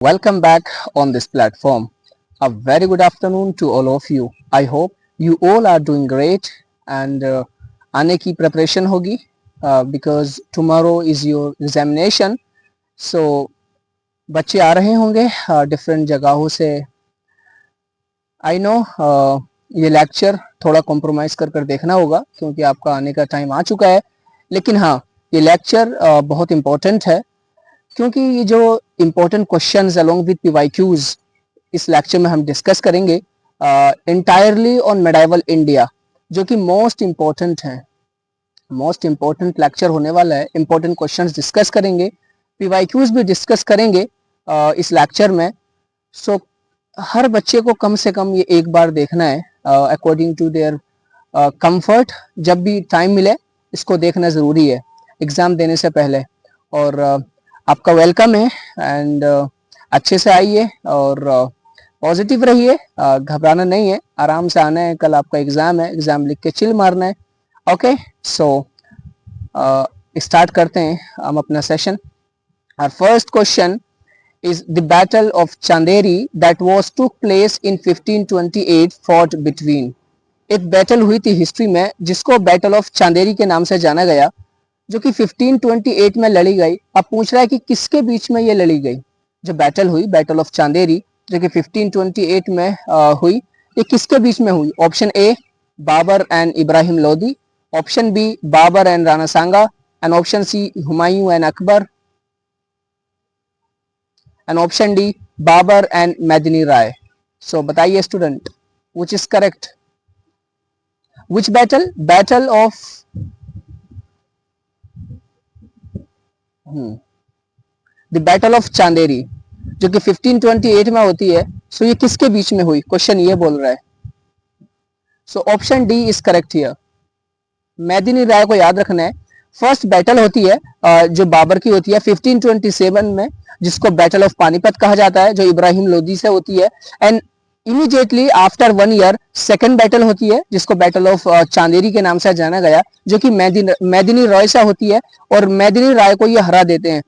Welcome back on this platform. A very good afternoon to all of you. I hope you all are doing great and आने की preparation होगी because tomorrow is your examination. So बच्चे आ रहे होंगे different जगहों से. I know ये lecture थोड़ा कॉम्प्रोमाइज़ कर देखना होगा क्योंकि आपका आने का टाइम आ चुका है, लेकिन हाँ ये लेक्चर बहुत इम्पोर्टेंट है क्योंकि ये जो important questions along with PYQs इस लेक्चर में हम डिस्कस करेंगे इंटायरली ऑन मेडाइवल इंडिया, जो कि मोस्ट इम्पोर्टेंट है. मोस्ट इम्पोर्टेंट लेक्चर होने वाला है. इम्पोर्टेंट क्वेश्चंस डिस्कस करेंगे, पीवाईक्यूज भी डिस्कस करेंगे इस लेक्चर में. सो हर बच्चे को कम से कम ये एक बार देखना है अकॉर्डिंग टू देयर कंफर्ट. जब भी टाइम मिले इसको देखना ज़रूरी है एग्ज़ाम देने से पहले. और आपका वेलकम है एंड अच्छे से आइए और पॉजिटिव रहिए. घबराना नहीं है, आराम से आना है. कल आपका एग्ज़ाम है, एग्ज़ाम लिख के चिल मारना है. ओके, सो स्टार्ट करते हैं हम अपना session. Our first question is the battle of Chanderi that was took place in 1528 fought between. एक बैटल हुई थी हिस्ट्री में जिसको बैटल ऑफ चांदेरी के नाम से जाना गया, जो कि 1528 में लड़ी गई. अब पूछ रहा है कि किसके बीच में ये लड़ी गई. जो बैटल हुई, बैटल ऑफ चांदेरी, जो कि 1528 में हुई, ये किसके बीच में हुई. Option A Babur and Ibrahim Lodi, option B Babur and Rana Sanga, and option C Humayun and Akbar, and option D Babur and Medini Rai. So बताइए student, which is correct? Which battle? Battle of the Battle of Chanderi, जो कि 1528 में होती है. सो ये किसके बीच में हुई, क्वेश्चन ये बोल रहा है. So option D is correct here. मेदिनी राय को याद रखना है. फर्स्ट बैटल होती है जो बाबर की होती है 1527 में, जिसको बैटल ऑफ पानीपत कहा जाता है, जो इब्राहिम लोदी से होती है. And immediately after 1 year second battle होती है जिसको बैटल ऑफ चांदेरी के नाम से जाना गया, जो कि मेदिनी रॉय से होती है और मेदिनी राय को ये हरा देते हैं.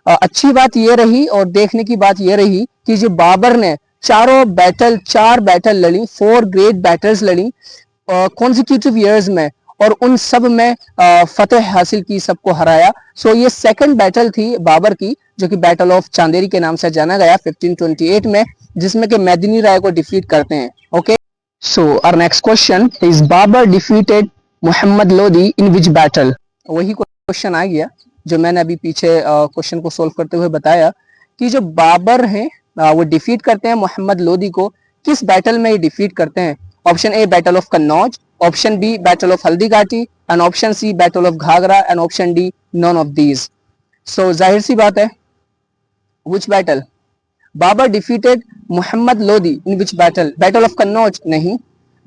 अच्छी बात ये रही और देखने की बात ये रही कि जो बाबर ने चार बैटल लड़ी, 4 ग्रेट बैटल्स लड़ी कॉन्सिक्यूटिव ईयर्स में, और उन सब में फतेह हासिल की, सबको हराया. सो ये सेकंड बैटल थी बाबर की, जो कि बैटल ऑफ चांदेरी के नाम से जाना गया 1528 में, जिसमें कि मेदिनी राय को डिफीट करते हैं. Okay, so our next question is Babur defeated Mohammad Lodi in which battle. वही क्वेश्चन आ गया जो मैंने अभी पीछे क्वेश्चन को सोल्व करते हुए बताया कि जो बाबर हैं वो डिफीट करते हैं मोहम्मद लोदी को. किस बैटल में ये डिफीट करते हैं. Option A battle of Kannauj, option B battle of Haldi Ghati, and option C battle of Ghaghra, and option D none of these. So जाहिर सी बात है, which battle. Babur defeated Mohammad Lodi in which battle. Battle of Kannauj नहीं,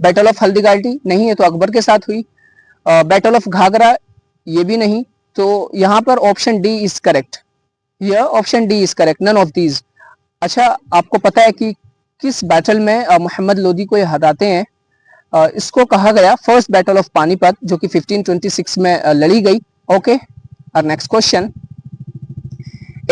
बैटल ऑफ हल्दी घाटी नहीं, है तो अकबर के साथ हुई. बैटल ऑफ घाघरा ये भी नहीं, तो यहाँ पर ऑप्शन डी इज करेक्ट. यह option D is correct, none of these. अच्छा, आपको पता है कि किस बैटल में मोहम्मद लोदी को ये हराते हैं. इसको कहा गया फर्स्ट बैटल ऑफ पानीपत, जो कि 1526 में लड़ी गई. ओके, और next question,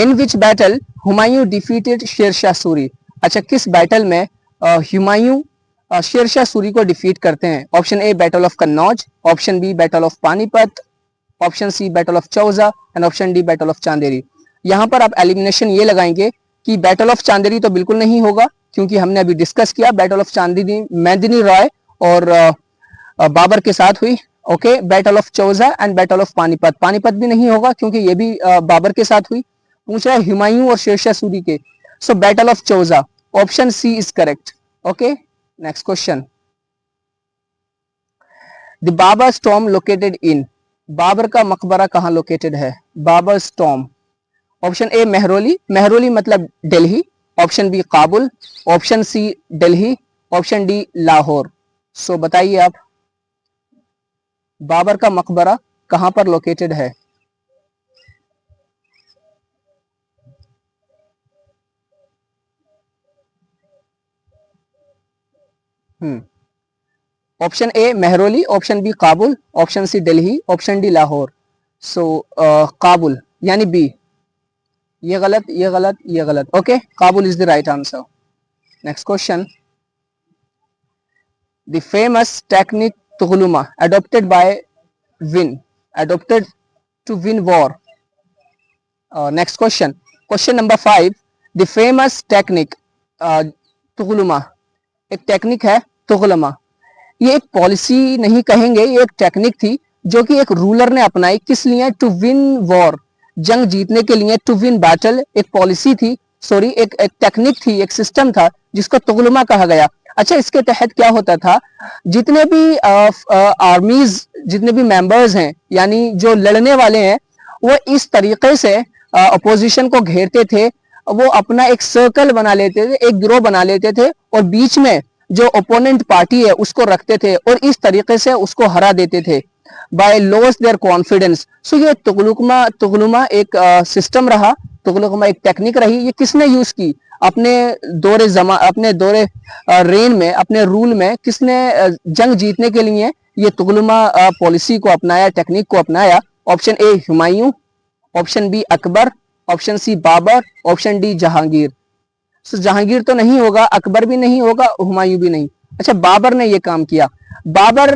in which battle Humayun defeated Sher Shah Suri. अच्छा, किस बैटल में हुमायूं शेरशाह सूरी को डिफीट करते हैं. Option A battle of Kannauj, option B battle of Panipat, option C battle of Chausa, and option D battle of Chanderi. यहाँ पर आप एलिमिनेशन ये लगाएंगे कि बैटल ऑफ चांदेरी तो बिल्कुल नहीं होगा, क्योंकि हमने अभी डिस्कस किया बैटल ऑफ चांदेरी मेदिनी रॉय और बाबर के साथ हुई. Okay, battle of Chausa and battle of Panipat. Panipat भी नहीं होगा क्योंकि ये भी बाबर के साथ हुई. पूछ रहा है हुमायूं और शेरशाह सूरी के. So battle of Chausa, option C is correct. Okay, next question, the Babur स्टॉम लोकेटेड इन. बाबर का मकबरा कहाँ लोकेटेड है. बाबर स्टॉम. ऑप्शन ए मेहरौली, मेहरौली मतलब Delhi, option B Kabul, option C Delhi, option D Lahore. So बताइए आप, बाबर का मकबरा कहां पर लोकेटेड है. Option A Mehrauli, option B Kabul, option C Delhi, option D Lahore. So Kabul यानी बी. ये गलत, ये गलत, ये गलत। Okay, Kabul is the right answer. Next question, the famous technique Tulughma adopted by win, adopted to win war. Next question, question number 5, the famous technique तुगलुमा, एक technique है तुगलमा। ये एक पॉलिसी नहीं कहेंगे, ये एक टेक्निक थी जो कि एक रूलर ने अपनाई, किस लिए? टू विन वॉर, जंग जीतने के लिए, टू विन बैटल। एक पॉलिसी थी, सॉरी एक टेक्निक थी, एक सिस्टम था जिसको तुगलमा कहा गया। अच्छा, इसके तहत क्या होता था, जितने भी आर्मीज, जितने भी मेंबर्स हैं, यानी जो लड़ने वाले हैं, वो इस तरीके से अपोजिशन को घेरते थे, वो अपना एक सर्कल बना लेते थे, एक गिरोह बना लेते थे, और बीच में जो ओपोनेंट पार्टी है उसको रखते थे, और इस तरीके से उसको हरा देते थे बाय लॉस देयर कॉन्फिडेंस। सो ये तुगलुमा एक सिस्टम रहा, तुगलुमा एक टेक्निक रही। ये किसने यूज की? अपने दौरे रेन में, अपने रूल में किसने जंग जीतने के लिए ये तुगलुमा पॉलिसी को अपनाया, टेक्निक को अपनाया? Option A Humayun, option B Akbar, option C Babur, option D Jahangir. So Jahangir तो नहीं होगा, अकबर भी नहीं होगा, हुमायूं भी नहीं। अच्छा, बाबर ने ये काम किया। बाबर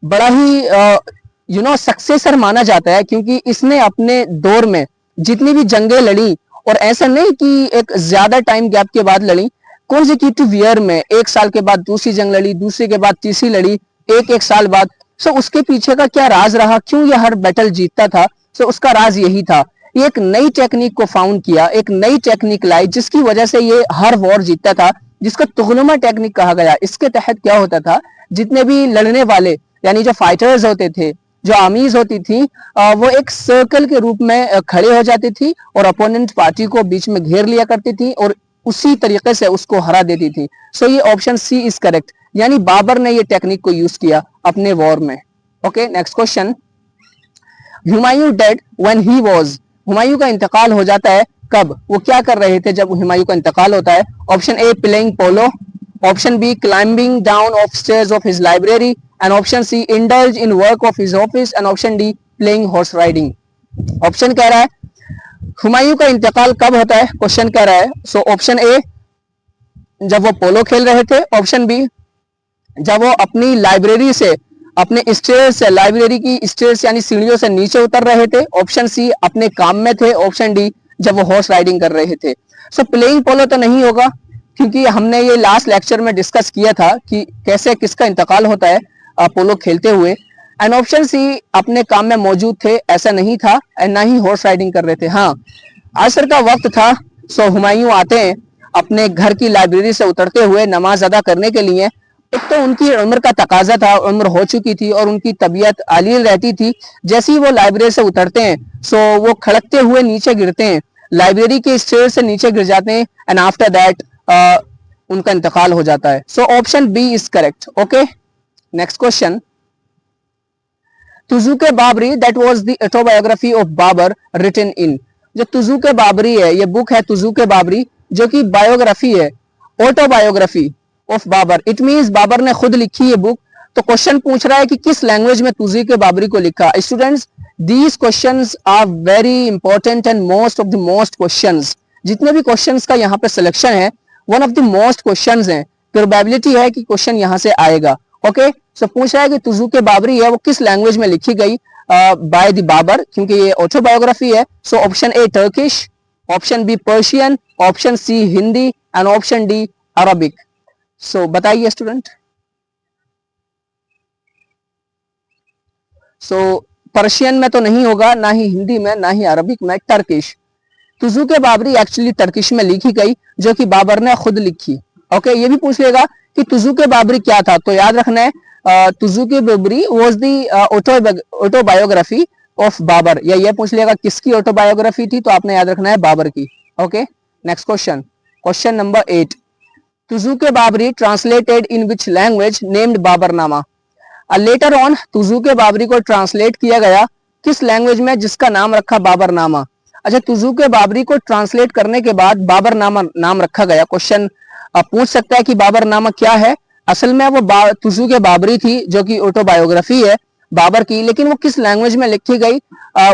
बड़ा ही सक्सेसर माना जाता है, क्योंकि इसने अपने दौर में जितनी भी जंगें लड़ी, और ऐसा नहीं कि एक ज्यादा टाइम गैप के बाद लड़ी, कॉन्जिक्यूटिव ईयर में, एक साल के बाद दूसरी जंग लड़ी, दूसरी के बाद तीसरी लड़ी, एक साल बाद। सो उसके पीछे का क्या राज रहा, क्यों यह हर बैटल जीतता था? सो उसका राज यही था, ये एक नई टेक्निक को फाउंड किया, एक नई टेक्निक लाई, जिसकी वजह से ये हर वॉर जीतता था, जिसको तुगलुमा टेक्निक कहा गया। इसके तहत क्या होता था, जितने भी लड़ने वाले, यानी जो फाइटर्स होते थे, जो आर्मीज होती थी, वो एक सर्कल के रूप में खड़े हो जाती थी, और अपोनेंट पार्टी को बीच में घेर लिया करती थी, और उसी तरीके से उसको हरा देती थी। सो ये ऑप्शन सी इज करेक्ट, यानी बाबर ने ये टेक्निक को यूज किया अपने वॉर में। Okay, next question, Humayun dead when he was, Humayun का इंतकाल हो जाता है कब? वो क्या कर रहे थे जब हुमायूं का इंतकाल होता है? Option A playing polo, option B climbing down of stairs of his library, and option C indulge in work of his office, and option D playing horse riding. Option कह रहा है हुमायूं का इंतकाल कब होता है, क्वेश्चन कह रहा है। सो ऑप्शन ए जब वो पोलो खेल रहे थे, ऑप्शन बी जब वो अपनी लाइब्रेरी से, अपने स्टेयर से, लाइब्रेरी की स्टेयर से यानी सीढ़ियों से नीचे उतर रहे थे, ऑप्शन सी अपने काम में थे, ऑप्शन डी जब वो हॉर्स राइडिंग कर रहे थे। सो प्लेइंग पोलो तो नहीं होगा, क्योंकि हमने ये लास्ट लेक्चर में डिस्कस किया था कि कैसे किसका इंतकाल होता है पोलो खेलते हुए। एंड ऑप्शन सी अपने काम में मौजूद थे, ऐसा नहीं था, एंड ना ही हॉर्स राइडिंग कर रहे थे। हाँ, असर का वक्त था, सो हुमायूं आते हैं अपने घर की लाइब्रेरी से उतरते हुए नमाज अदा करने के लिए। एक तो उनकी उम्र का तकाजा था, उम्र हो चुकी थी, और उनकी तबीयत आलील रहती थी। जैसे ही वो लाइब्रेरी से उतरते हैं, सो वो खड़कते हुए नीचे गिरते हैं, लाइब्रेरी के स्टेयर से नीचे गिर जाते हैं, एंड आफ्टर दैट उनका इंतकाल हो जाता है। So option B is correct. Okay, next question, Tuzuk Baburi that was the autobiography of Babur written in, जो तुजुक बाबरी है, ये बुक है तुजुक बाबरी, जो कि बायोग्राफी है, autobiography of Babur. It means Babur ने खुद लिखी ये बुक। तो क्वेश्चन पूछ रहा है कि किस लैंग्वेज में तुजुक बाबरी को लिखा। Students, these questions are very important and most of the most questions, जितने भी क्वेश्चंस का यहाँ पे सिलेक्शन है, one of the most questions हैं, प्रोबेबिलिटी है कि क्वेश्चन यहाँ से आएगा। ओके, सो पूछ रहा है कि तुजुक बाबरी है वो किस लैंग्वेज में लिखी गई बाय द बाबर, क्योंकि ये ऑटोबायोग्राफी है। So option A Turkish, option B Persian, option C Hindi, and option D Arabic. So बताइए स्टूडेंट। सो पर्शियन में तो नहीं होगा, ना ही हिंदी में, ना ही अरबिक में, Turkish. Tuzuk Babri actually Turkish में लिखी गई, जो कि बाबर ने खुद लिखी। ओके, ये भी पूछ लेगा कि तुजुक बाबरी क्या था, तो याद रखना है Tuzuk Baburi was the autobiography of Babur, या ये पूछ लेगा किसकी ऑटोबायोग्राफी थी, तो आपने याद रखना है बाबर की। Okay, next question, question number 8, Tuzuk Babri translated in which language named Baburnama. Later on Tuzuk Baburi को ट्रांसलेट किया गया किस लैंग्वेज में, जिसका नाम रखा बाबरनामा। अच्छा, तुजुक बाबरी को ट्रांसलेट करने के बाद बाबरनामा नाम रखा गया। क्वेश्चन पूछ सकता है कि बाबरनामा क्या है। असल में वो तुजुक बाबरी थी, जो कि ऑटोबायोग्राफी है, बाबर की, लेकिन वो किस लैंग्वेज में लिखी गई,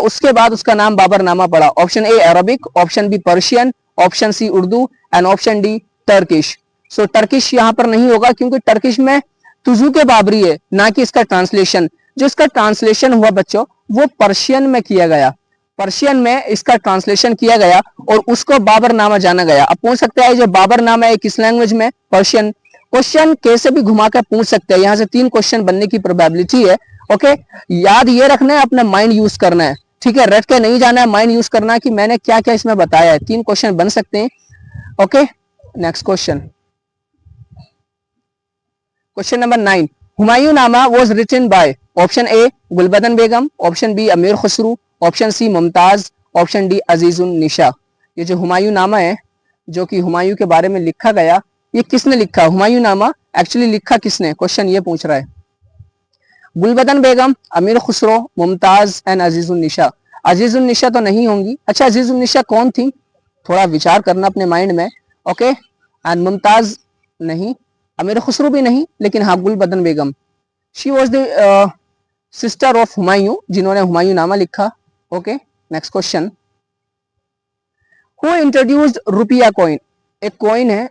उसके बाद उसका नाम बाबरनामा पड़ा। Option A Arabic, option B Persian, option C Urdu and option D Turkish. So Turkish यहाँ पर नहीं होगा क्योंकि टर्किश में तुजू के बाबरी है, ना कि इसका ट्रांसलेशन। जो इसका ट्रांसलेशन हुआ बच्चों वो पर्शियन में किया गया, पर्शियन में इसका ट्रांसलेशन किया गया और उसको बाबरनामा जाना गया। अब पूछ सकते हैं जो बाबरनामा है किस लैंग्वेज में, पर्शियन। क्वेश्चन कैसे भी घुमा कर पूछ सकते हैं, यहां से 3 क्वेश्चन बनने की प्रोबेबिलिटी है। ओके, याद ये रखना है, अपना माइंड यूज करना है, ठीक है, रट के नहीं जाना है, माइंड यूज करना है कि मैंने क्या क्या इसमें बताया है। 3 क्वेश्चन बन सकते हैं। Okay, next question, question number 9, Humayunnama was written by, option A Gulbadan Begum, option B Amir Khusro, option C Mumtaz, option D Azizun Nisa. ये जो हुमायूंनामा है जो कि हुमायूं के बारे में लिखा गया, ये किसने लिखा? हुमायूंनामा एक्चुअली लिखा किसने, क्वेश्चन ये पूछ रहा है। गुलबदन बेगम, अमीर खुसरो, मुमताज एंड अजीजुन निशा। अजीजुन निशा तो नहीं होंगी। अच्छा, अजीजुन निशा कौन थी, थोड़ा विचार करना अपने माइंड में। ओके, एंड मुमताज नहीं, अमीर खुसरो भी नहीं, लेकिन हाँ Gulbadan Begum, she was the sister of Humayun, जिन्होंने हुमायूंनामा लिखा। Okay, next question, who introduced Rupiya coin, एक कॉइन है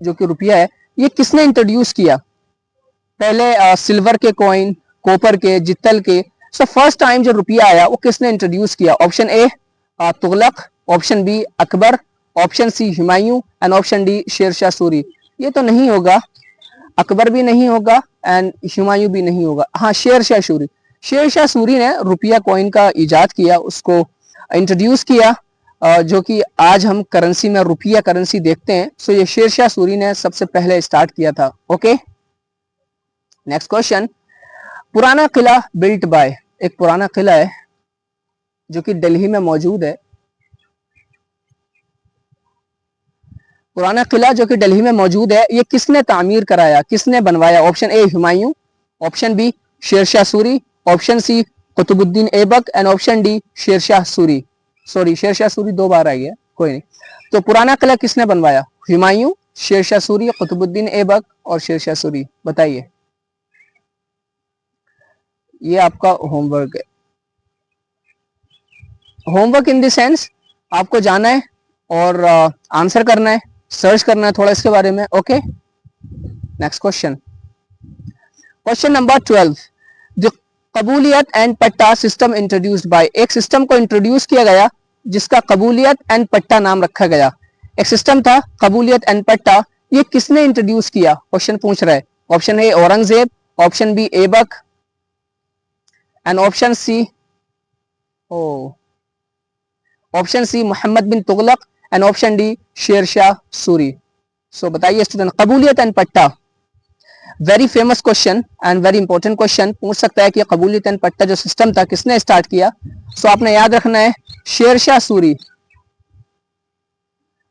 जो कि रुपया है, ये किसने इंट्रोड्यूस किया? पहले सिल्वर के कॉइन, कॉपर के, जित्तल के। सो फर्स्ट टाइम जो रुपया आया वो किसने इंट्रोड्यूस किया? Option A Tughlaq, option B Akbar, option C Humayun and option D Sher Shah Suri. ये तो नहीं होगा, अकबर भी नहीं होगा एंड हुमायूं भी नहीं होगा। हाँ, शेरशाह सूरी, शेरशाह सूरी ने रुपया कॉइन का इजाद किया, उसको इंट्रोड्यूस किया, जो कि आज हम करेंसी में रुपया करेंसी देखते हैं। सो ये शेरशाह सूरी ने सबसे पहले स्टार्ट किया था। ओके, नेक्स्ट क्वेश्चन, पुराना किला बिल्ट बाय, एक पुराना किला है जो कि दिल्ली में मौजूद है, पुराना किला जो कि दिल्ली में मौजूद है, ये किसने तामीर कराया, किसने बनवाया? Option A Humayun, option B Sher Shah Suri, option C Qutubuddin Aibak and option D Sher Shah Suri. Sorry, Sher Shah Suri 2 बार आई है, कोई नहीं। तो पुराना किला किसने बनवाया? हुमायूं, शेरशाह सूरी, कुतुबुद्दीन ऐबक और शेरशाह सूरी। बताइए, ये आपका होमवर्क है। होमवर्क इन द सेंस आपको जाना है और आंसर करना है, सर्च करना है थोड़ा इसके बारे में। Okay, next question, question number 12, जो कबूलियत एंड पट्टा सिस्टम इंट्रोड्यूस्ड बाय, एक सिस्टम को इंट्रोड्यूस किया गया जिसका कबूलियत एंड पट्टा नाम रखा गया। एक सिस्टम था कबूलियत एंड पट्टा, ये किसने इंट्रोड्यूस किया? क्वेश्चन पूछ रहा है। Option A Aurangzeb, option B Aibak and option C option C Mohammad bin Tughlaq and option D Sher Shah Suri. So बताइए स्टूडेंट, कबूलियत एंड पट्टा, very famous question and very important question, पूछ सकता है कि कबूलियत एंड पट्टा जो सिस्टम था किसने स्टार्ट किया? सो आपने याद रखना है शेरशाह सूरी,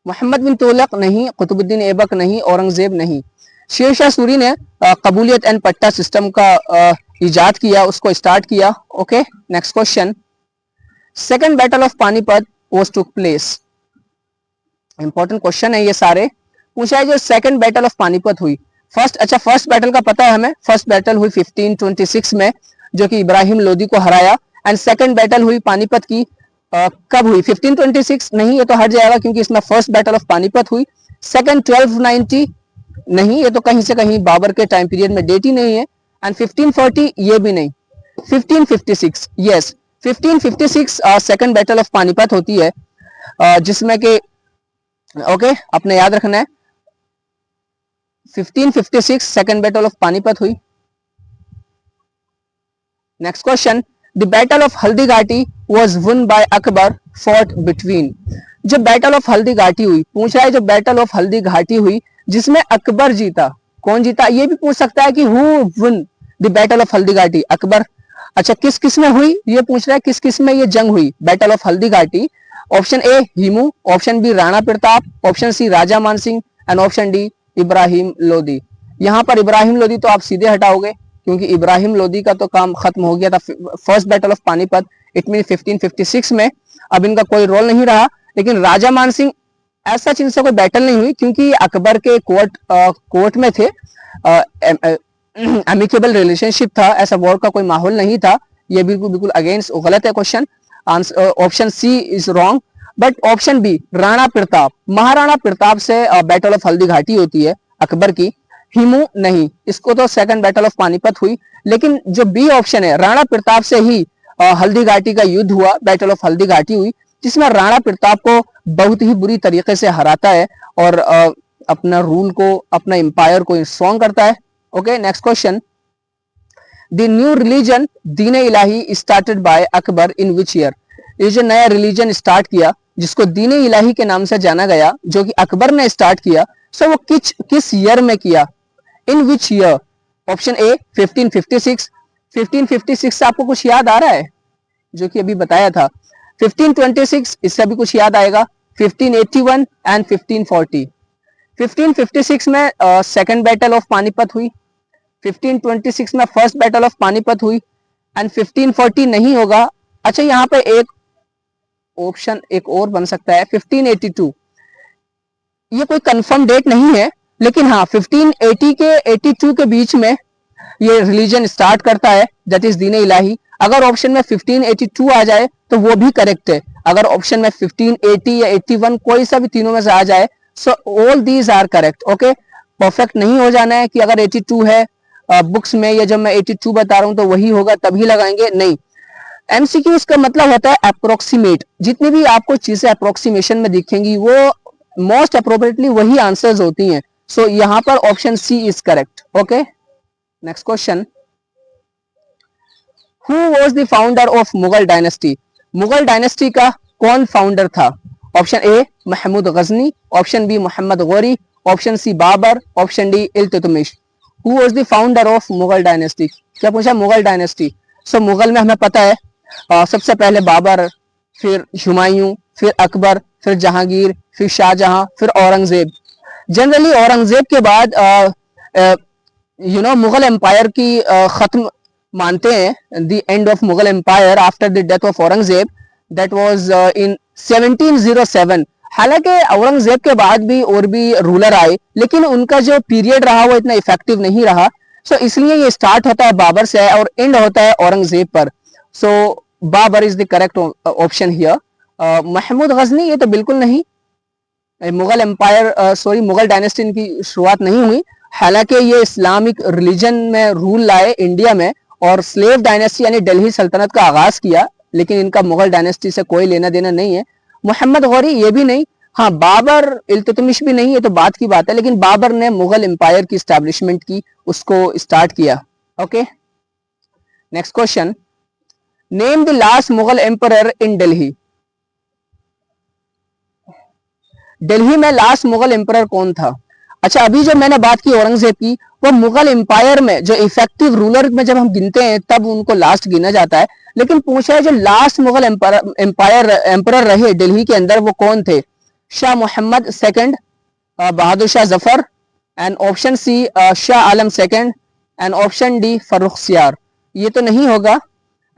मोहम्मद बिन तुगलक नहीं, कुतुबुद्दीन ऐबक नहीं, औरंगजेब नहीं, शेरशाह सूरी ने कबूलियत एंड पट्टा सिस्टम का इजाद किया, उसको स्टार्ट किया। Okay, next question, second battle of Panipat was took place, important question है ये सारे, पूछा है जो सेकेंड बैटल ऑफ पानीपत हुई। फर्स्ट बैटल का पता है हमें, फर्स्ट बैटल हुई 1526 में जो कि इब्राहिम लोदी को हराया, एंड सेकेंड बैटल हुई पानीपत की कब हुई? 1526 नहीं, ये तो हट जाएगा क्योंकि इसमें फर्स्ट बैटल ऑफ पानीपत हुई। सेकेंड 1290 नहीं, ये तो कहीं से कहीं बाबर के टाइम पीरियड में डेट ही नहीं है, एंड 1540 ये भी नहीं, 1556 yes, 1556 second battle of Panipat होती है, जिसमें के ओके आपने याद रखना है 1556 सेकेंड बैटल ऑफ पानीपत हुई। Next question, the battle of Haldi घाटी was one by Akbar fought between, जो बैटल ऑफ हल्दी घाटी हुई, पूछ रहा है जो बैटल ऑफ हल्दी घाटी हुई जिसमें अकबर जीता, कौन जीता? ये भी पूछ सकता है कि who one the battle of Haldi घाटी, अकबर। अच्छा, किस किस में हुई ये पूछ रहा है, किस किस में ये जंग हुई battle of Haldi Ghati? Option A Hemu, option B Rana Pratap, option C Raja Mansingh and option D Ibrahim Lodi. यहाँ पर इब्राहिम लोदी तो आप सीधे हटाओगे क्योंकि इब्राहिम लोदी का तो काम खत्म हो गया था first battle of Panipat, it mean 1556 में, अब इनका कोई रोल नहीं रहा। लेकिन राजा मानसिंह ऐसा इनसे कोई बैटल नहीं हुई क्योंकि अकबर के कोर्ट में थे, अमिकेबल रिलेशनशिप था, ऐसा वॉर का कोई माहौल नहीं था, ये बिल्कुल बिल्कुल अगेंस्ट गलत है question. Answer option C is wrong. But option B Rana Pratap, Maharana Pratap से बैटल ऑफ हल्दी घाटी होती है अकबर की, हिमू नहीं, इसको तो सेकंड बैटल ऑफ पानीपत हुई। लेकिन जो बी ऑप्शन है राणा प्रताप से ही हल्दी घाटी का युद्ध हुआ, बैटल ऑफ हल्दी घाटी हुई, जिसमें राणा प्रताप को बहुत ही बुरी तरीके से हराता है और अपना रूल को, अपना एम्पायर को स्ट्रॉन्ग करता है। Okay, next question. The new religion Din Ilahi started by Akbar in which year? ये जो नया रिलीजन स्टार्ट किया जिसको दीन इलाही के नाम से जाना गया, जो कि अकबर ने स्टार्ट किया, सो वो किस ईयर में किया? इन विच ईयर? Option A 1556। 1556 से आपको कुछ याद आ रहा है? जो कि अभी बताया था 1526, इससे भी कुछ याद आएगा। 1581 एंड 1540। 1556 में सेकंड बैटल ऑफ पानीपत हुई, 1526 में फर्स्ट बैटल ऑफ पानीपत हुई, एंड 1540 नहीं होगा। अच्छा, यहाँ पे एक ऑप्शन एक और बन सकता है 1582। ये कोई कंफर्म डेट नहीं है, लेकिन हाँ 1580 के 82 के बीच में ये रिलीजन स्टार्ट करता है, दैट इज दीन इलाही। अगर ऑप्शन में 1582 आ जाए तो वो भी करेक्ट है। अगर ऑप्शन में 1580 या 81 कोई सा भी तीनों में से आ जाए, so all these are correct. Okay, perfect नहीं हो जाना है कि अगर 82 है बुक्स में, या जब मैं 82 बता रहा हूं तो वही होगा तभी लगाएंगे, नहीं। एमसीक्यू इसका मतलब होता है अप्रोक्सीमेट। जितनी भी आपको चीजें अप्रोक्सीमेशन में दिखेंगी वो मोस्ट अप्रोप्रिएटली वही आंसर्स होती हैं। सो यहां पर option C is correct. Okay, next question. Who was the founder of Mughal dynasty? Mughal dynasty का कौन फाउंडर था? Option A Mahmud Ghazni, option B Mohammad Ghori, option C Babur, option D Iltutmish. Who was the founder of Mughal dynasty? क्या पूछा? मुगल डायनेस्टी। सो मुगल में हमें पता है सबसे पहले बाबर, फिर हुमायूं, फिर अकबर, फिर जहांगीर, फिर शाहजहां, फिर औरंगजेब। जनरली औरंगजेब के बाद मुगल एम्पायर की खत्म मानते हैं, the end of Mughal empire after the death of Aurangzeb, that was in 1707। हालांकि औरंगजेब के बाद भी और भी रूलर आए, लेकिन उनका जो पीरियड रहा वो इतना इफेक्टिव नहीं रहा। सो इसलिए ये स्टार्ट होता है बाबर से और एंड होता है औरंगजेब पर। So Babur is the correct option here. Mahmud Ghazni ये तो बिल्कुल नहीं, Mughal empire sorry Mughal dynasty की शुरुआत नहीं हुई। हालांकि ये इस्लामिक रिलीजन में रूल लाए इंडिया में और स्लेव डायनेस्टी यानी दिल्ली सल्तनत का आगाज किया, लेकिन इनका मुगल डायनेस्टी से कोई लेना देना नहीं है। मोहम्मद गौरी ये भी नहीं, हाँ बाबर इल्तुतमिश भी नहीं, ये तो बात की बात है, लेकिन बाबर ने मुगल एम्पायर की स्टैब्लिशमेंट की, उसको स्टार्ट किया। Okay, next question. Name the last Mughal emperor in Delhi? Delhi में लास्ट मुगल एम्परर कौन था? अच्छा, अभी जो मैंने बात की औरंगजेब की, वो मुगल एम्पायर में जो इफेक्टिव रूलर में जब हम गिनते हैं तब उनको लास्ट गिना जाता है। लेकिन पूछा है जो लास्ट मुगल एम्पायर एम्परर रहे दिल्ली के अंदर वो कौन थे? Shah Mohammad second, Bahadur Shah Zafar, and option C Shah Alam second, and option D Farrukhsiyar. ये तो नहीं होगा,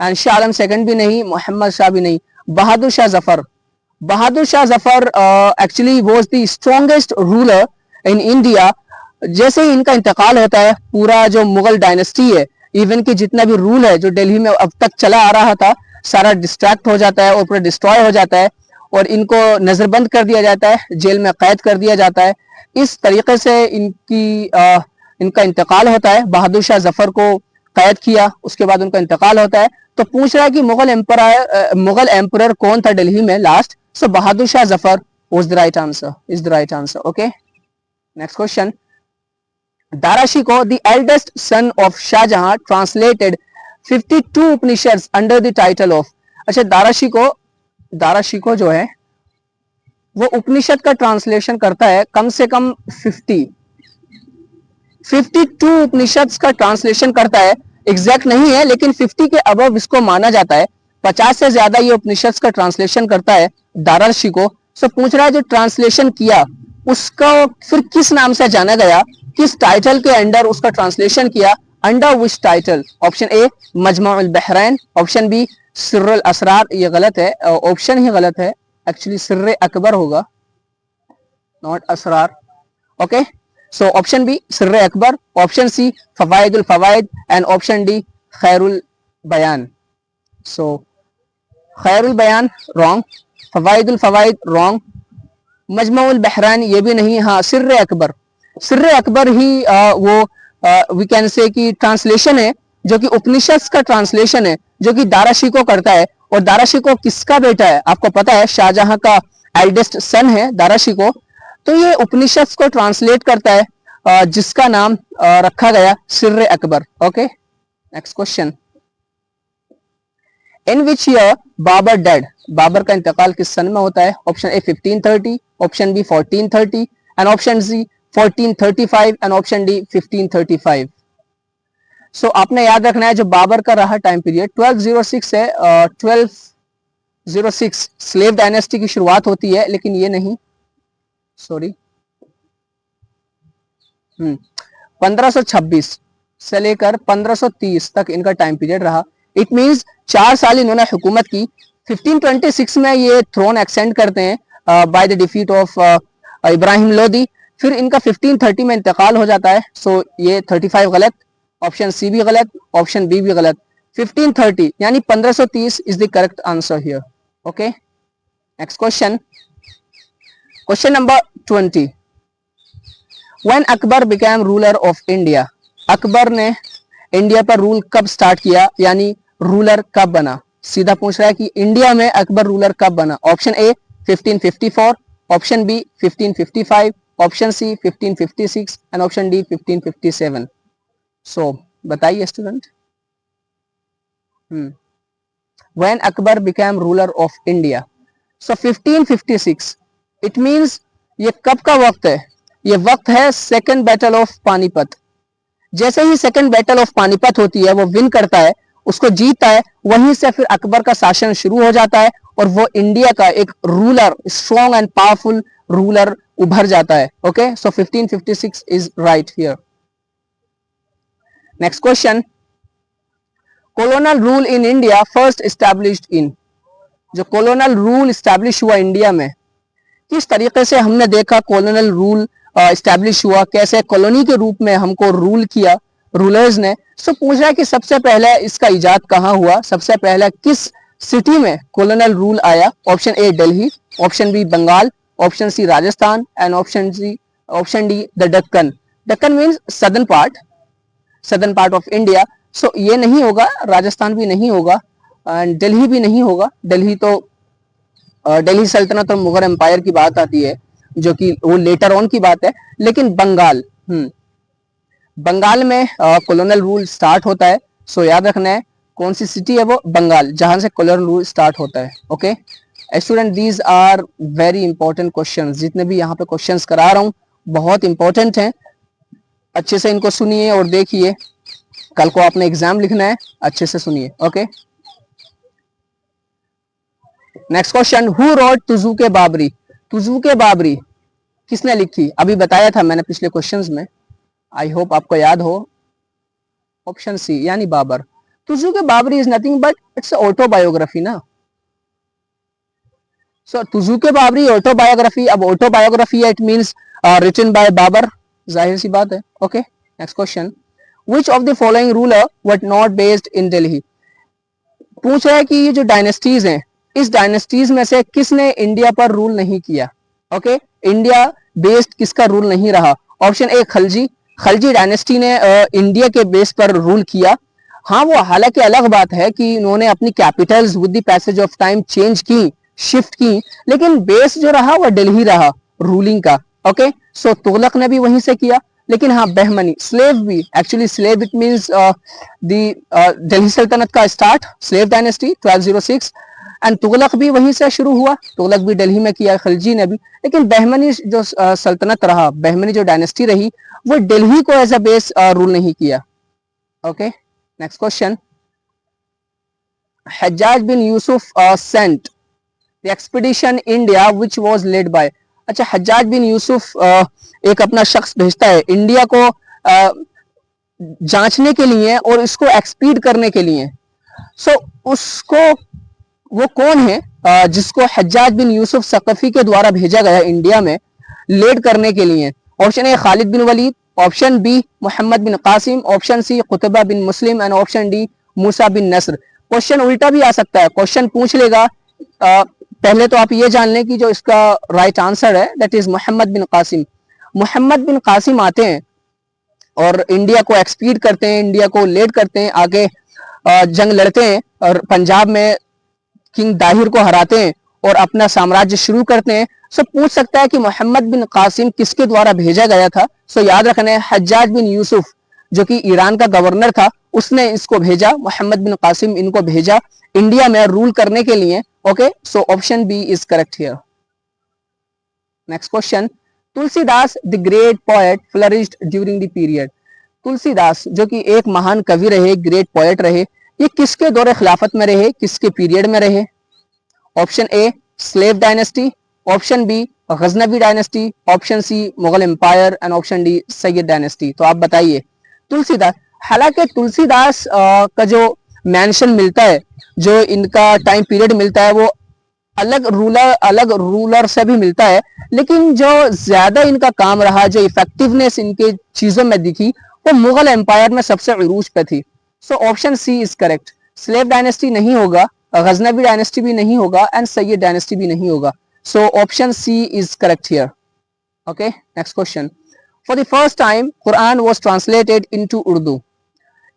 एंड शाह आलम सेकंड भी नहीं, मोहम्मद शाह भी नहीं, Bahadur Shah Zafar. Bahadur Shah Zafar actually was the strongest ruler in India. जैसे ही इनका इंतकाल होता है, पूरा जो मुगल डायनेस्टी है, इवन कि जितना भी रूल है जो दिल्ली में अब तक चला आ रहा था, सारा डिस्ट्रैक्ट हो जाता है और पूरा डिस्ट्रॉय हो जाता है और इनको नजरबंद कर दिया जाता है, जेल में कैद कर दिया जाता है। इस तरीके से इनका इंतकाल होता है। बहादुर शाह जफर को कैद किया, उसके बाद उनका इंतकाल होता है। तो पूछ रहा है कि मुगल एम्परर कौन था दिल्ली में last? So Bahadur Shah Zafar was the right answer, is the right answer. Okay, next question. Darashikoh, the eldest son of Shahjahan, translated 52 Upanishads under the title of। अच्छा, दाराशिको जो है वो उपनिषद का ट्रांसलेशन करता है कम से कम 52 उपनिषद का ट्रांसलेशन करता है। एग्जैक्ट नहीं है, लेकिन 50 के अबव इसको माना जाता है। 50 से ज्यादा ये उपनिषद का ट्रांसलेशन करता है दाराशिको। सो पूछ रहा है जो ट्रांसलेशन किया उसका फिर किस नाम से जाना गया, किस टाइटल के अंडर उसका ट्रांसलेशन किया, under which title? Option A Majmaul Bahrain, option B Sirrul Asrar. ये गलत है, ऑप्शन ही गलत है, एक्चुअली सिर्र अकबर होगा, not Asrar. Okay, so option B Sirr Akbar, option C Fawaidul Fawaid and option D Khairul Bayan. So खैरुल बयान रॉन्ग, फवाइदुल फवाइद रॉन्ग, मजमुउल बहरान ये भी नहीं. हाँ सिर्र अकबर, सिर्र अकबर ही वो वी कैन से कि ट्रांसलेशन है जो कि उपनिषद का ट्रांसलेशन है जो कि दाराशिको करता है. और दाराशिको किसका बेटा है आपको पता है, शाहजहां का एल्डेस्ट सन है दाराशिको. तो ये उपनिषद को ट्रांसलेट करता है जिसका नाम रखा गया Sirr Akbar. Okay next question. In which year Babur dead, Babur का इंतकाल किस सन में होता है? Option A 1530, option B 1430 and option C 1435 and option D 1535. So आपने याद रखना है जो बाबर का रहा टाइम पीरियड 1206 है. 1206 स्लेव डायनेस्टी की शुरुआत होती है, लेकिन ये नहीं, सॉरी 1526 से लेकर 1530 तक इनका टाइम पीरियड रहा. इट मींस 4 साल इन्होंने हुकूमत की. 1526 में ये थ्रोन एक्सटेंड करते हैं by the defeat of Ibrahim Lodi. फिर इनका 1530 में इंतकाल हो जाता है. सो ये 35 गलत, ऑप्शन सी भी गलत, ऑप्शन बी भी गलत. 1530 यानी 1530 is the correct answer here. Okay next question. Question number 20. When Akbar became ruler of India, Akbar ने इंडिया पर रूल कब स्टार्ट किया, यानी रूलर कब बना? सीधा पूछ रहा है कि इंडिया में अकबर रूलर कब बना. Option A 1554, option B 1555, option C 1556 and option D 1557. So बताइए student. When Akbar became ruler of India, so 1556 it means ये कब का वक्त है? ये वक्त है सेकेंड बैटल ऑफ पानीपत. जैसे ही सेकेंड बैटल ऑफ पानीपत होती है, वो विन करता है, उसको जीतता है, वहीं से फिर अकबर का शासन शुरू हो जाता है और वो इंडिया का एक ruler, strong and powerful ruler उभर जाता है. Okay so 1556 is right here. Next question. कॉलोनल rule in India first established in, जो कॉलोनल रूल एस्टैब्लिश हुआ इंडिया में, किस तरीके से हमने देखा कॉलोनल रूल एस्टैब्लिश हुआ, कैसे कॉलोनी के रूप में हमको रूल किया रूलर्स ने. सो पूछ रहा है कि सबसे पहले इसका इजाद कहाँ हुआ, सबसे पहले किस सिटी में कॉलोनल रूल आया. Option A Delhi, option B Bengal, option C Rajasthan and option D the Deccan. Deccan means southern part of India. So ये नहीं होगा, राजस्थान भी नहीं होगा एंड दिल्ली भी नहीं होगा. दिल्ली तो दिल्ली सल्तनत और मुगल एम्पायर की बात आती है जो कि वो लेटर ऑन की बात है. लेकिन बंगाल, बंगाल में कॉलोनल रूल स्टार्ट होता है. सो याद रखना है कौन सी सिटी है वो, बंगाल, जहां से कॉलोनल रूल स्टार्ट होता है. Okay student, these are very important questions. जितने भी यहाँ पे क्वेश्चंस करा रहा हूँ बहुत इंपॉर्टेंट हैं. अच्छे से इनको सुनिए और देखिए, कल को आपने एग्जाम लिखना है, अच्छे से सुनिए. Okay next question. Who wrote Tuzuke Baburi, Tuzuke Baburi किसने लिखी? अभी बताया था मैंने पिछले क्वेश्चंस में, आई होप आपको याद हो. ऑप्शन सी यानी Babur. Tuzuke Baburi is nothing but it's autobiography ना. So Tuzuke Baburi autobiography. अब ऑटोबायोग्राफी है, it means written by Babur, जाहिर सी बात है. Okay next question. Which of the following ruler were not based in Delhi, पूछ रहा है कि ये जो डायनेस्टीज हैं, इस डायनेस्टीज में से किसने इंडिया पर रूल नहीं किया. ओके इंडिया बेस्ड किसका रूल नहीं रहा. Option A Khalji, Khalji dynasty ने इंडिया के बेस पर रूल किया. हाँ वो हालांकि अलग बात है कि उन्होंने अपनी Capitals with the passage of time change की, शिफ्ट की, लेकिन बेस जो रहा वो दिल्ली रहा रूलिंग का. ओके सो तुगलक ने भी वहीं से किया. लेकिन हाँ बहमनी, स्लेव भी, actually slave it means Delhi सल्तनत का start, slave dynasty 1206, and Tughlaq भी वहीं से शुरू हुआ. तुगलक भी दिल्ली में किया, खलजी ने भी. लेकिन बहमनी जो सल्तनत रहा, बहमनी जो डायनेस्टी रही, वो दिल्ली को एज अ बेस रूल नहीं किया. Okay next question. Hajjaj bin Yusuf sent the expedition India which was led by. अच्छा हज्जाज बिन यूसुफ एक अपना शख्स भेजता है इंडिया को जांचने के लिए और इसको एक्सपीड करने के लिए. सो उसको, वो कौन है जिसको हज्जाज बिन यूसुफ सकफी के द्वारा भेजा गया इंडिया में लेड करने के लिए. Option A Khalid bin Walid, option B Muhammad bin Qasim, option C Qutaiba bin Muslim and option D Musa bin Nasr. Question उल्टा भी आ सकता है, क्वेश्चन पूछ लेगा पहले तो आप ये जान लें कि जो इसका राइट आंसर है that is Mohammad bin Qasim. Mohammad bin Qasim आते हैं और इंडिया को एक्सपीड करते हैं, इंडिया को लीड करते हैं, आगे जंग लड़ते हैं और पंजाब में किंग दाहिर को हराते हैं और अपना साम्राज्य शुरू करते हैं। सो पूछ सकता है कि मोहम्मद बिन कासिम किसके द्वारा भेजा गया था। सो याद रखना है हज्जाज बिन यूसुफ जो कि ईरान का गवर्नर था उसने इसको भेजा, मोहम्मद बिन कासिम इनको भेजा इंडिया में रूल करने के लिए। Okay, so option B is correct here. Next question, Tulsidas the great poet flourished during the period. Tulsidas जो कि एक महान कवि रहे, ग्रेट पोएट रहे, ये किसके दौरे खिलाफत में रहे, किसके पीरियड में रहे? Option A slave dynasty, option B Ghaznavi dynasty, option C Mughal empire and option D Sayyid dynasty. तो आप बताइए तुलसीदास, हालांकि तुलसीदास का जो मेंशन मिलता है, जो इनका टाइम पीरियड मिलता है वो अलग रूलर से भी मिलता है, लेकिन जो ज्यादा इनका काम रहा, जो इफेक्टिवनेस इनके चीजों में दिखी वो मुगल एम्पायर में सबसे अरूज पे थी। So option C is correct. Slave dynasty नहीं होगा, गजनवी डायनेस्टी भी नहीं होगा एंड सैयद डायनेस्टी भी नहीं होगा। So option C is correct here. Okay, next question, for the first time Quran was translated into Urdu.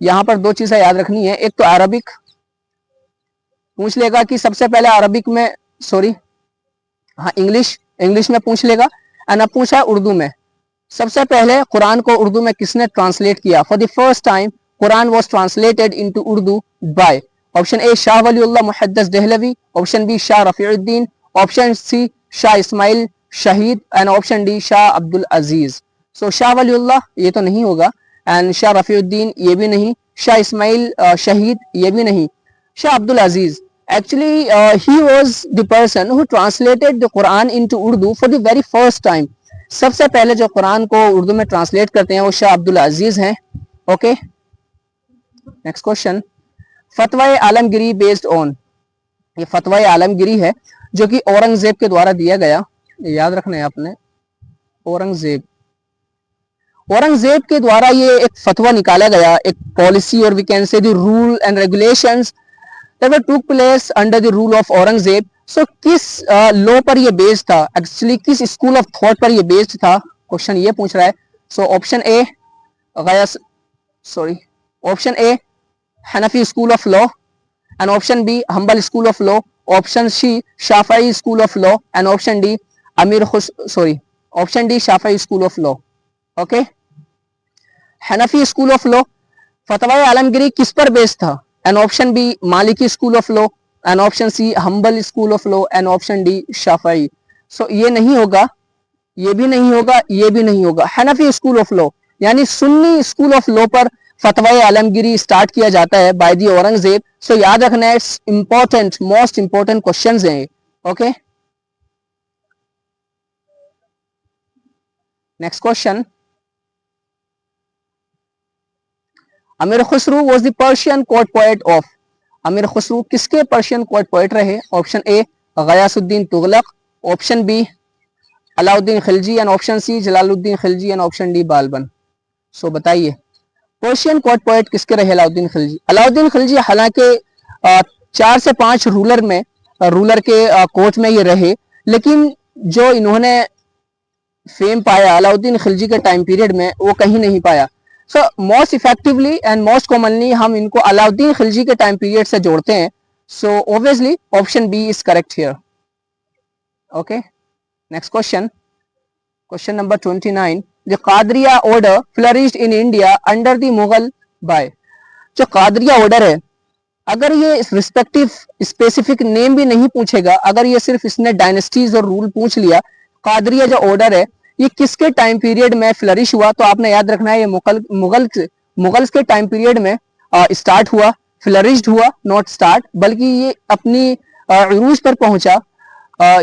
यहां पर दो चीजें याद रखनी है, एक तो अरबिक पूछ लेगा कि सबसे पहले अरबिक में, सॉरी हाँ इंग्लिश में पूछ लेगा, एंड अब पूछा उर्दू में। सबसे पहले कुरान को उर्दू में किसने ट्रांसलेट किया? For the first time Quran was translated into Urdu by option A Shah Waliullah Muhaddis Dehlvi, option B Shah Rafiuddin, option C Shah Ismail Shaheed and option D Shah Abdul Aziz. So Shah Waliullah ये तो नहीं होगा, एंड शाह रफीउद्दीन ये भी नहीं, शाह इस्माइल शहीद ये भी नहीं, शाह अब्दुल अजीज। Actually, he was the person who translated the Quran into Urdu for the very first time. सबसे पहले जो कुरान को उर्दू में ट्रांसलेट करते हैं वो शाह अब्दुल अजीज हैं। ओके, नेक्स्ट क्वेश्चन, फतवा आलमगिरी बेस्ड ऑन। ये फतवा आलमगिरी है जो कि औरंगजेब के द्वारा दिया गया, याद रखना है आपने, औरंगजेब के द्वारा ये एक फतवा निकाला गया, एक पॉलिसी और we can say the rule and regulations that were took place under the rule of Aurangzeb. So किस लॉ पर ये बेस्ड था, एक्चुअली किस स्कूल ऑफ थॉट पर ये बेस्ड था, क्वेश्चन ये पूछ रहा है। So option A option A Hanafi school of law and option B Hanbal school of law, option C Shafi school of law and option D option D Shafi school of law. Okay, Hanafi school of law, Fatawa Alamgiri किस पर based था? And option B Maliki school of law and option C Hanbal school of law and option D Shafi. So ये नहीं होगा, ये भी नहीं होगा, ये भी नहीं होगा। हनफी स्कूल ऑफ लॉ यानी सुन्नी स्कूल ऑफ लॉ पर फतवा आलमगिरी स्टार्ट किया जाता है बाय दी औरंगजेब। सो याद रखना है, इंपॉर्टेंट, मोस्ट इंपॉर्टेंट क्वेश्चंस हैं। Okay, next question, Amir Khusrau was the Persian court poet of. Amir Khusrau किसके पर्शियन कोर्ट पोएट रहे? Option A Ghiyasuddin Tughlaq, option B Alauddin Khilji and option C Jalaluddin Khilji and option D Balban. So बताइए पर्शियन कोर्ट पोएट किसके रहे? अलाउद्दीन खिलजी। अलाउद्दीन खिलजी हालांकि 4 से 5 रूलर के court में ये रहे, लेकिन जो इन्होंने फेम पाया अलाउद्दीन खिलजी के टाइम पीरियड में वो कहीं नहीं पाया। So most effectively and most commonly हम इनको अलाउद्दीन खिलजी के टाइम पीरियड से जोड़ते हैं। So obviously option B is correct here. Okay, next question, question number 29, the Qadiriya order flourished in India under the Mughal by. जो कादरिया ऑर्डर है, अगर ये रिस्पेक्टिव स्पेसिफिक नेम भी नहीं पूछेगा, अगर ये सिर्फ इसने डायनेस्टीज और रूल पूछ लिया, कादरिया जो ऑर्डर है ये किसके टाइम पीरियड में फ्लरिश हुआ, तो आपने याद रखना है ये मुगल्स के टाइम पीरियड में स्टार्ट हुआ, फ्लरिश्ड हुआ, नॉट स्टार्ट, बल्कि ये अपनी उरूज पर पहुंचा,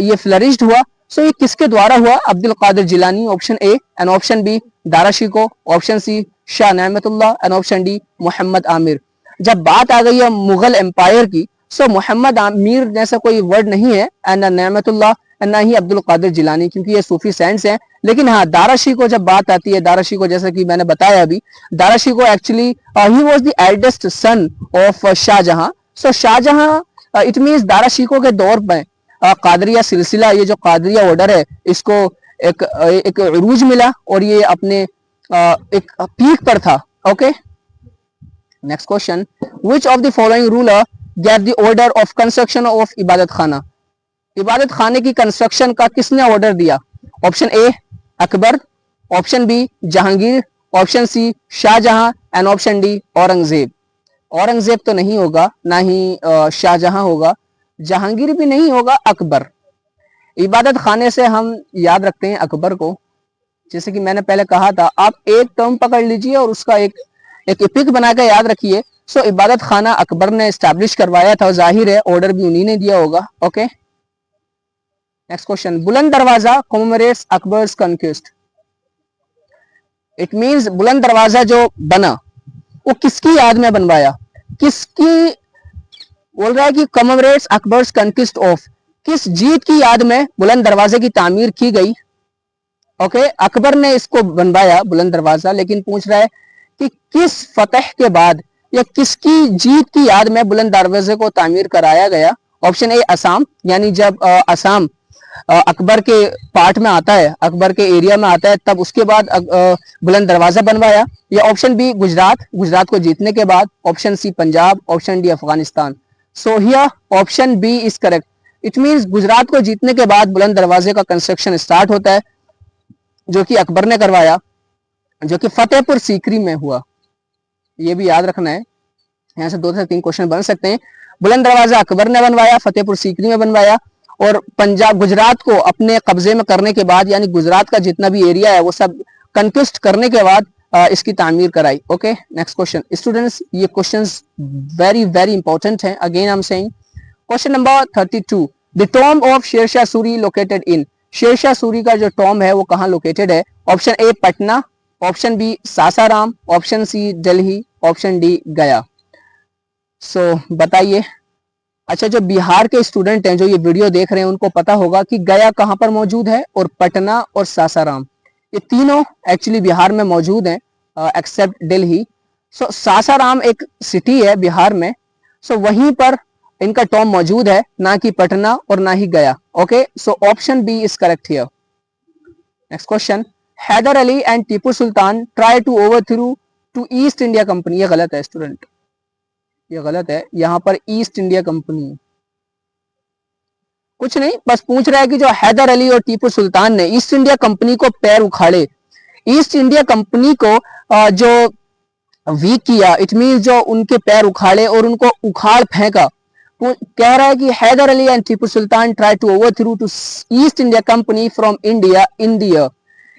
ये फ्लरिश्ड हुआ। सो ये किसके द्वारा हुआ? Abdul Qadir Jilani, option A and option B Dara Shikoh, option C Shah Nematullah and option D Mohammad Amir. जब बात आ गई है मुगल एम्पायर की, सो मोहम्मद आमिर जैसा कोई वर्ड नहीं है, एंड नेमतुल्लाह और ना ही अब्दुल कादिर जिलानी, क्योंकि ये सूफी सेंट्स हैं। लेकिन हाँ, दारा शिकोह जब बात आती है, दारा शिकोह जैसा कि मैंने बताया अभी, Dara Shikoh actually he was the eldest son of Shahjahan. So Shahjahan it means Dara Shikoh के दौर में कादरिया सिलसिला, ये जो कादरिया ऑर्डर है, इसको एक उरूज मिला और ये अपने एक पीक पर था। Okay, next question, which of the following ruler gave the order of construction of इबादत खाना? इबादत खाने की कंस्ट्रक्शन का किसने ऑर्डर दिया? Option A Akbar, option B Jahangir, option C Shahjahan and option D Aurangzeb. Aurangzeb तो नहीं होगा, ना ही शाहजहां होगा, जहांगीर भी नहीं होगा, अकबर। इबादत खाने से हम याद रखते हैं अकबर को। जैसे कि मैंने पहले कहा था, आप एक टर्म पकड़ लीजिए और उसका एक एपिक बनाकर याद रखिए। सो इबादत खाना अकबर ने एस्टैब्लिश करवाया था, जाहिर है ऑर्डर भी उन्हीं ने दिया होगा। ओके, नेक्स्ट क्वेश्चन, बुलंद दरवाजा कॉमेमोरेट्स अकबर्स कॉन्क्वेस्ट। इट मींस बुलंद दरवाजा जो बना वो किसकी याद में बनवाया? किसकी बोल रहा है कि कॉमेमोरेट्स अकबर्स कॉन्क्वेस्ट ऑफ, किस जीत की याद में बुलंद दरवाजे की तामीर की गई? ओके, अकबर ने इसको बनवाया बुलंद दरवाजा, लेकिन पूछ रहा है कि किस फतह के बाद या किसकी जीत की याद में बुलंद दरवाजे को तामीर कराया गया? ऑप्शन ए असम, यानी जब असम अकबर के पार्ट में आता है, अकबर के एरिया में आता है, तब उसके बाद बुलंद दरवाजा बनवाया। या ऑप्शन बी गुजरात, गुजरात को जीतने के बाद, option C Punjab, option D Afghanistan. So here option B is correct. It means Gujarat को जीतने के बाद बुलंद दरवाजे का कंस्ट्रक्शन स्टार्ट होता है, जो कि अकबर ने करवाया, जो कि फतेहपुर सीकरी में हुआ। ये भी याद रखना है, यहाँ से 2 से 3 क्वेश्चन बन सकते हैं। बुलंद दरवाजा अकबर ने बनवाया, फतेहपुर सीकरी में बनवाया, और पंजाब गुजरात को अपने कब्जे में करने के बाद, यानी गुजरात का जितना भी एरिया है वो सब कंक्विस्ट करने के बाद इसकी तामीर कराई। ओके, नेक्स्ट क्वेश्चन स्टूडेंट्स, ये क्वेश्चंस वेरी वेरी इंपॉर्टेंट हैं। Again I am saying, question number 32, the tomb of Sher Shah Suri located in. Sher Shah Suri का जो टॉम्ब है वो कहाँ लोकेटेड है? Option A Patna, option B Sasaram, option C Delhi, option D Gaya. So बताइए। अच्छा, जो बिहार के स्टूडेंट हैं जो ये वीडियो देख रहे हैं, उनको पता होगा कि गया कहाँ पर मौजूद है, और पटना और सासाराम, ये तीनों एक्चुअली बिहार में मौजूद हैं एक्सेप्ट दिल्ली। सो सासाराम एक सिटी है बिहार में, सो वहीं पर इनका टॉम्ब मौजूद है, ना कि पटना और ना ही Gaya. Okay, so option B is correct here. Next question, Haidar Ali and Tipu Sultan try to overthrow to East India company. ये गलत है स्टूडेंट, ये गलत है, यहां पर ईस्ट इंडिया कंपनी कुछ नहीं, बस पूछ रहा है कि जो हैदर अली और टीपू सुल्तान ने ईस्ट इंडिया कंपनी को पैर उखाड़े, ईस्ट इंडिया कंपनी को जो वीक किया, इट मीन जो उनके पैर उखाड़े और उनको उखाड़ फेंका। कह रहा है कि Haidar Ali and Tipu Sultan try to overthrow to East India company from India in the year.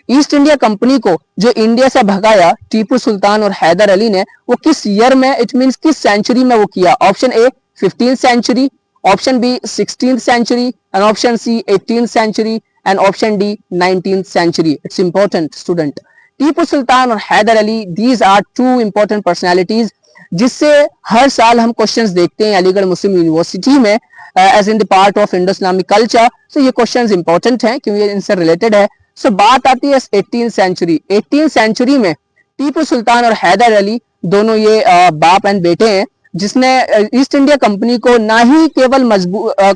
East India company को जो इंडिया से भगाया टीपू सुल्तान और हैदर अली ने, वो किस ईयर में, इट मींस किस सेंचुरी में वो किया? Option A 15th century, option B 16th century, and option C 18th century, and option D 19th century. It's important student. Tipu Sultan और Hyder Ali, these are 2 important personalities, जिससे हर साल हम क्वेश्चंस देखते हैं अलीगढ़ मुस्लिम यूनिवर्सिटी में as in the part of Indo Islamic culture. So ये questions important हैं क्योंकि इनसे रिलेटेड है। सो बात आती है 18th सेंचुरी। 18th सेंचुरी में टीपू सुल्तान और हैदर अली दोनों ये बाप एंड बेटे हैं, जिसने ईस्ट इंडिया कंपनी को ना ही केवल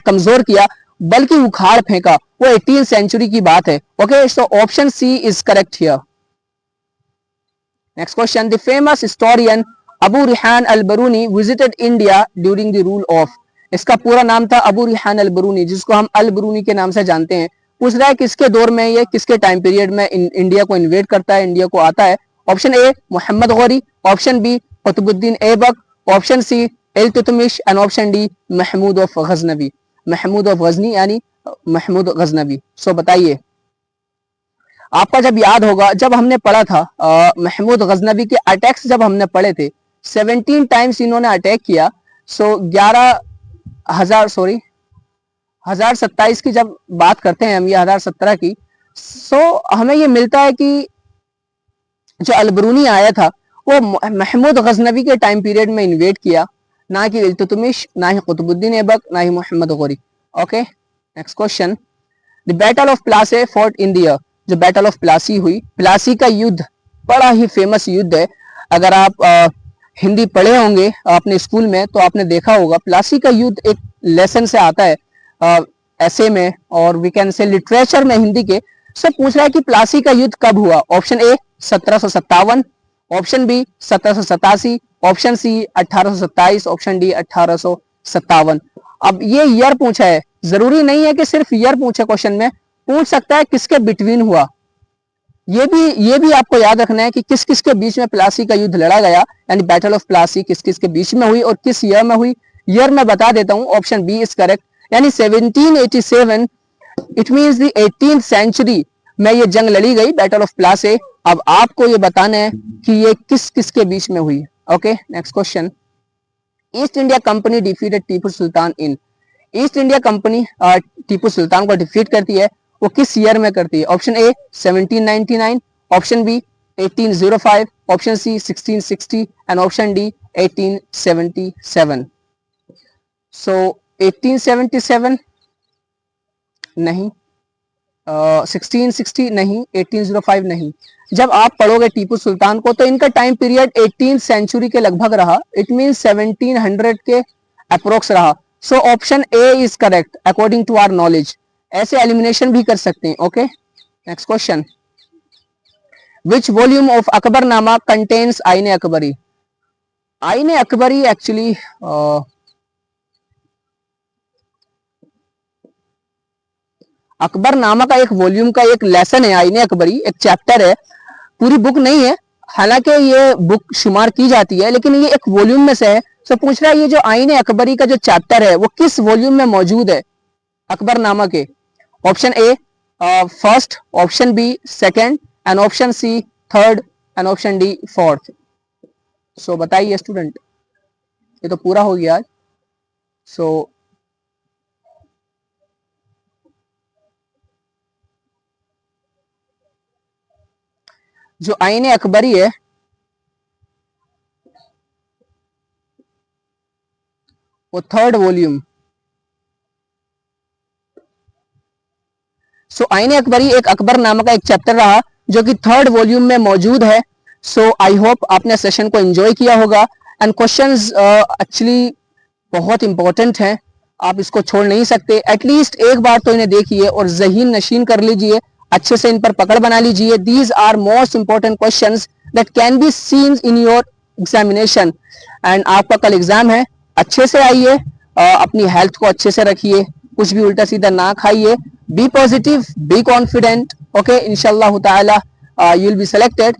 कमजोर किया बल्कि उखाड़ फेंका। वो 18th सेंचुरी की बात है। Okay, so option C is correct here. Next question, the famous historian Abu Rihan Al Biruni visited India during the rule of. इसका पूरा नाम था अबू रिहान अल बरूनी, जिसको हम अल बरूनी के नाम से जानते हैं। पूछ रहा है किसके दौर में, ये किसके टाइम पीरियड में इंडिया को इन्वेड करता है, इंडिया को आता है? Option A Mohammad Ghori, option B Qutubuddin Aibak, option C Iltutmish, and option D Mahmud of Ghaznavi. Mahmud of Ghazni यानी महमूद गजनवी। सो बताइए, आपका जब याद होगा, जब हमने पढ़ा था महमूद गजनवी के अटैक्स, जब हमने पढ़े थे 17 टाइम्स इन्होंने अटैक किया। सो 1027 की जब बात करते हैं हम, ये 1017 की, सो हमें ये मिलता है कि जो अलबरूनी आया था वो महमूद गजनवी के टाइम पीरियड में इन्वेड किया, ना कि इल्तुतमिश, ना ही कुतुबुद्दीन ऐबक, ना ही Mohammad Ghori. Okay, next question, the battle of Plassey fought in the year, जो बैटल ऑफ प्लासी हुई, प्लासी का युद्ध बड़ा ही फेमस युद्ध है। अगर आप हिंदी पढ़े होंगे अपने स्कूल में तो आपने देखा होगा प्लासी का युद्ध एक लेसन से आता है ऐसे में, और वी कैन से लिटरेचर में हिंदी के। सब पूछ रहा है कि प्लासी का युद्ध कब हुआ। Option A 1757, option B 1787, option C 1827, option D 1857। अब ये ईयर पूछा है, जरूरी नहीं है कि सिर्फ ईयर पूछे, क्वेश्चन में पूछ सकता है किसके बिटवीन हुआ। ये भी आपको याद रखना है कि किस किस के बीच में प्लासी का युद्ध लड़ा गया, यानी बैटल ऑफ प्लासी किस किस के बीच में हुई और किस ईयर में हुई। ईयर मैं बता देता हूं, ऑप्शन बी इज करेक्ट, यानी 1787। It means the 18th century में ये जंग लड़ी गई, बैटल ऑफ प्लासी। अब आपको ये बताना है कि ये किस किस के बीच में हुई। Okay, next question. East India Company defeated Tipu Sultan in, East India Company Tipu Sultan को डिफीट करती है, वो किस ईयर में करती है। Option A 1799, option B 1805, option C 1660 and option D 1877। So 1877 नहीं, 1660 नहीं, 1805 नहीं। जब आप पढ़ोगे टीपू सुल्तान को तो इनका टाइम पीरियड 18th सेंचुरी के लगभग रहा, इट मीन 1700 के अप्रोक्स रहा। So option A is correct according to our knowledge. ऐसे एलिमिनेशन भी कर सकते हैं। Okay, next question. Which volume of Akbarnama contains Aine Akbari, आईने अकबरी एक्चुअली अकबरनामा का एक वॉल्यूम का एक लेसन है, आईने अकबरी एक चैप्टर है, पूरी बुक नहीं है, हालांकि ये बुक शुमार की जाती है लेकिन ये एक वॉल्यूम में से है। तो पूछ रहा है ये जो आईने अकबरी का जो चैप्टर है वो किस वॉल्यूम में मौजूद है अकबरनामा के। Option A first, option B second and option C third and option D fourth. So बताइए स्टूडेंट, ये तो पूरा हो गया आज। सो जो आईने अकबरी है वो थर्ड वॉल्यूम। सो आईने अकबरी एक अकबरनामा का एक चैप्टर रहा जो कि थर्ड वॉल्यूम में मौजूद है। सो आई होप आपने सेशन को एंजॉय किया होगा एंड क्वेश्चंस एक्चुअली बहुत इंपॉर्टेंट हैं, आप इसको छोड़ नहीं सकते। एटलीस्ट एक बार तो इन्हें देखिए और ज़हीन नशीन कर लीजिए, अच्छे से इन पर पकड़ बना लीजिए। These are most important questions that can be seen in your examination. And आपका कल एग्जाम है, अच्छे से आइए, अपनी हेल्थ को अच्छे से रखिए, कुछ भी उल्टा सीधा ना खाइए, be positive, be confident. Okay, इंशाल्लाह ताला यू विल बी सिलेक्टेड।